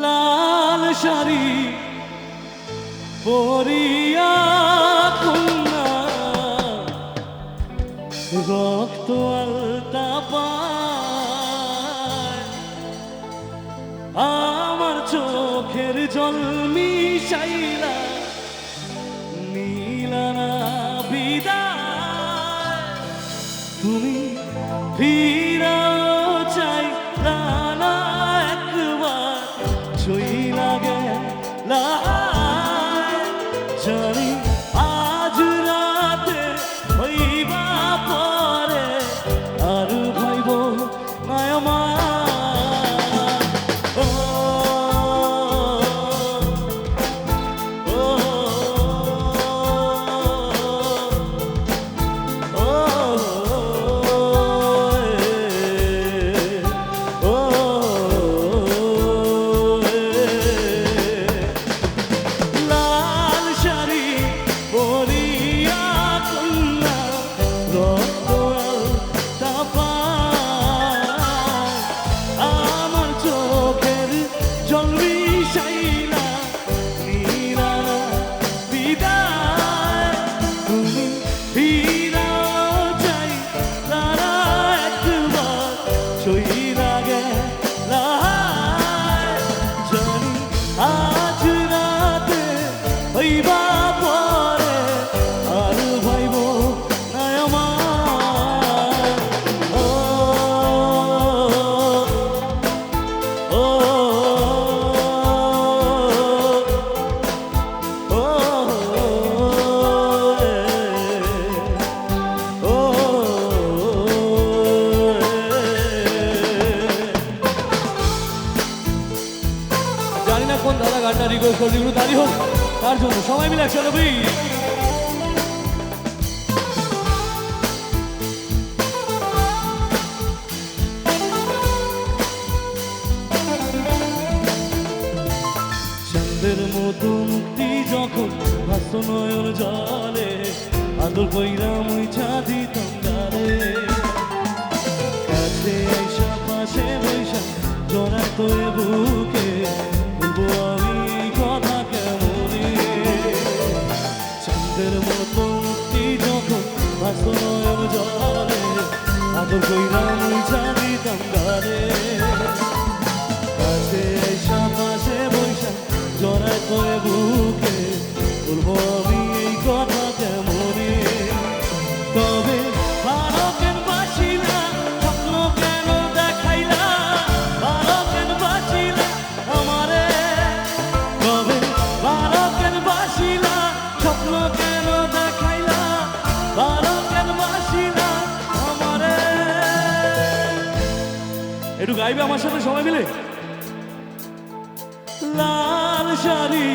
লাল শাড়ি পরিয়া কন্যা রক্ত আলতা পায় আমার চোখের জল মিশাইলা নীলানা বিদায় তুমি ফিরাও চাই না একবার চইলা গেলা জানি আজ রাতে হইবা পরে আর ভাইব নায়মা আজ রাতে হইবা পরে আর ভাইব নায়মার ও ও ও জানি না কোন দাদা গানটা রিকোয়েস্ট করছে, এগুলো দাঁড়িয়ে হোক তার জন্য সবাই মিলে একসাথে বলি চাঁদের মতো মুক্তি যখন ভাস্ত নয়ন জলে আদর কইরা মুইছা দিতাম গালে কাছে আইসা পাশে বৈশা জড়া তোর বুকে বলবো আমি এই কথা কেমনে চাঁদের মতো মুক্তি যখন ভাস্ত নয়ন জলে আদর কইরা মুইছা দিতাম গালে কাছে আইসা পাশে বৈশা জড়া তোর বুকে বলবো আমি এই কথা কেমনে তবে ভালো কেন বাসিলা স্বপ্ন কেন দেখাইলা ভালো কেন বাসিলা আমারে তবে ভালো কেন বাসিলা স্বপ্ন কেন দেখাইলা ভালো কেন বাসিলা আমারে একটু গাইবে আমার সাথে সবাই মিলে লাল শাড়ি